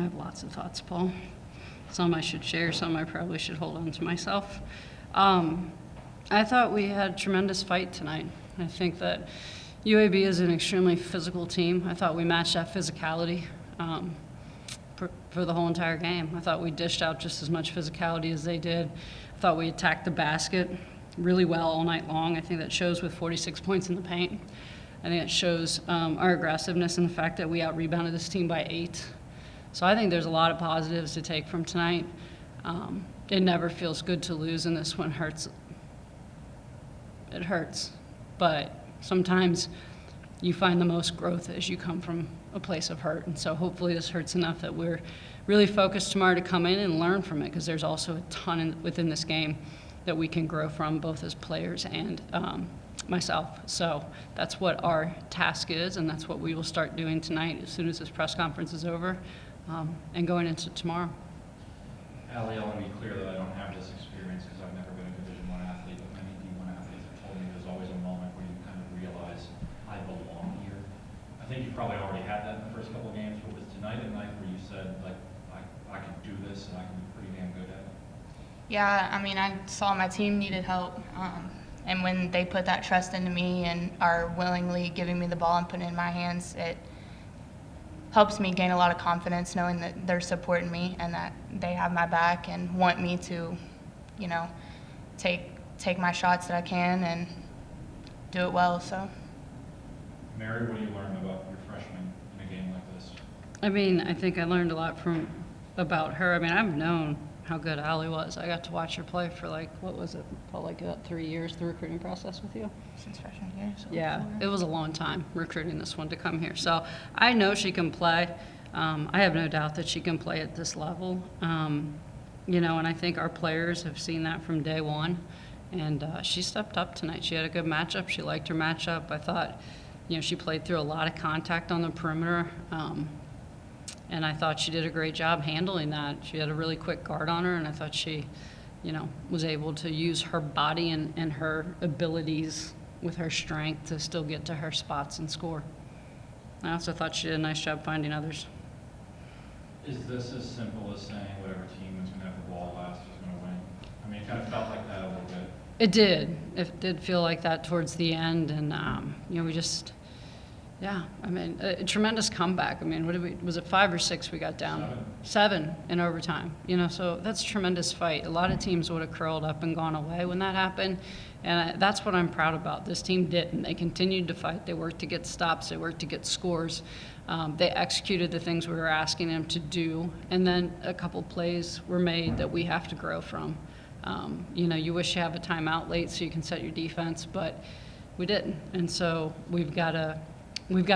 I have lots of thoughts, Paul. Some I should share, some I probably should hold on to myself. I thought we had a tremendous fight tonight. I think that UAB is an extremely physical team. I thought we matched that physicality for the whole entire game. I thought we dished out just as much physicality as they did. I thought we attacked the basket really well all night long. I think that shows with 46 points in the paint. I think it shows our aggressiveness and the fact that we out-rebounded this team by 8. So I think there's a lot of positives to take from tonight. It never feels good to lose, and this one hurts. It hurts. But sometimes you find the most growth as you come from a place of hurt. And so hopefully this hurts enough that we're really focused tomorrow to come in and learn from it, because there's also a ton within this game that we can grow from, both as players and myself. So that's what our task is, and that's what we will start doing tonight as soon as this press conference is over and going into tomorrow. Allie, I want to be clear that I don't have this experience because I've never been a Division I athlete, but many D1 athletes have told me there's always a moment where you kind of realize I belong here. I think you probably already had that in the first couple of games, but was tonight a night where you said, like, I can do this and I can be pretty damn good at it? Yeah, I mean, I saw my team needed help, and when they put that trust into me and are willingly giving me the ball and putting it in my hands, it helps me gain a lot of confidence knowing that they're supporting me and that they have my back and want me to, you know, take my shots that I can and do it well. So, Mary, what do you learn about your freshman in a game like this? I mean, I think I learned a lot about her. I mean, I've known how good Allie was. I got to watch her play for what was it, probably about 3 years, the recruiting process with you? since freshman year. So Yeah, it was a long time recruiting this one to come here. So I know she can play. I have no doubt that she can play at this level. And I think our players have seen that from day one. And she stepped up tonight. She had a good matchup. She liked her matchup. I thought, she played through a lot of contact on the perimeter. And I thought she did a great job handling that. She had a really quick guard on her, and I thought she, was able to use her body and her abilities with her strength to still get to her spots and score. I also thought she did a nice job finding others. Is this as simple as saying whatever team is going to have the ball last is going to win? I mean, it kind of felt like that a little bit. It did. It did feel like that towards the end, and we just. Yeah, I mean, a tremendous comeback. I mean, was it 5 or 6 we got down? 7 in overtime. So that's a tremendous fight. A lot of teams would have curled up and gone away when that happened, and that's what I'm proud about. This team didn't. They continued to fight. They worked to get stops. They worked to get scores. They executed the things we were asking them to do, and then a couple plays were made that we have to grow from. You wish you have a timeout late so you can set your defense, but we didn't, and so we've got to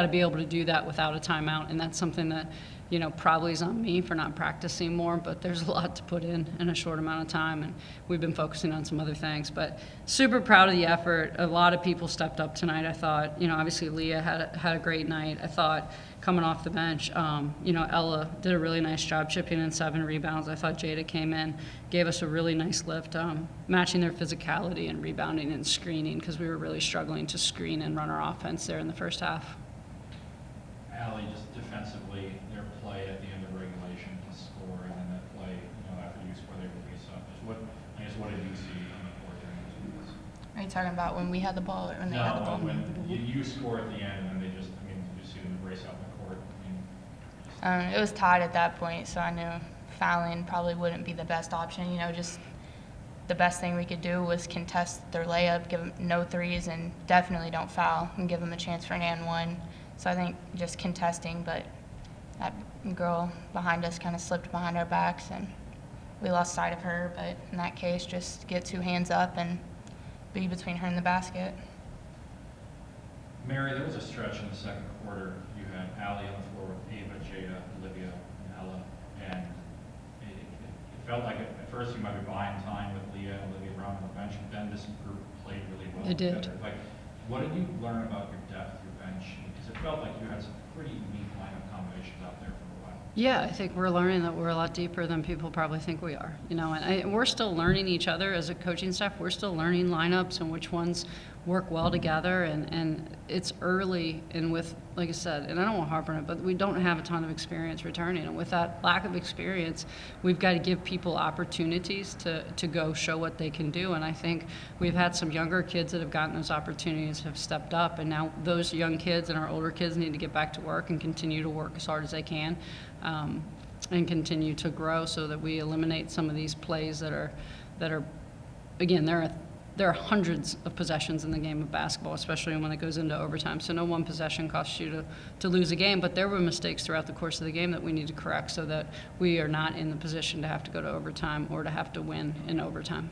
be able to do that without a timeout, and that's something that, probably is on me for not practicing more, but there's a lot to put in a short amount of time, and we've been focusing on some other things. But super proud of the effort. A lot of people stepped up tonight, I thought. Obviously Leah had a great night. I thought coming off the bench, Ella did a really nice job chipping in 7 rebounds. I thought Jada came in, gave us a really nice lift, matching their physicality and rebounding and screening, because we were really struggling to screen and run our offense there in the first half. Allie, just defensively, their play at the end of regulation to score, and then that play, after you score, they release up. What did you see on the court during those minutes? Are you talking about when we had the ball or when they had the ball? No, when you score at the end, and then they just, you see them brace out in the court. It was tied at that point, so I knew fouling probably wouldn't be the best option. Just the best thing we could do was contest their layup, give them no threes, and definitely don't foul, and give them a chance for an and one. So I think just contesting, but that girl behind us kind of slipped behind our backs, and we lost sight of her. But in that case, just get 2 hands up and be between her and the basket. Mary, there was a stretch in the second quarter. You had Allie on the floor with Ava, Jada, Olivia, and Ella, and it felt like at first you might be buying time with Leah and Olivia Brown on the bench, but then this group played really well together. What did you learn about your depth, your bench? Because it felt like you had some pretty unique lineup combinations out there for a while. Yeah, I think we're learning that we're a lot deeper than people probably think we are. And we're still learning each other as a coaching staff. We're still learning lineups and which ones work well together, and it's early, and with, like I said, and I don't want to harp on it, but we don't have a ton of experience returning, and with that lack of experience, we've got to give people opportunities to go show what they can do, and I think we've had some younger kids that have gotten those opportunities, have stepped up, and now those young kids and our older kids need to get back to work and continue to work as hard as they can, and continue to grow so that we eliminate some of these plays that are again, there are hundreds of possessions in the game of basketball, especially when it goes into overtime. So no one possession costs you to lose a game, but there were mistakes throughout the course of the game that we need to correct so that we are not in the position to have to go to overtime or to have to win in overtime.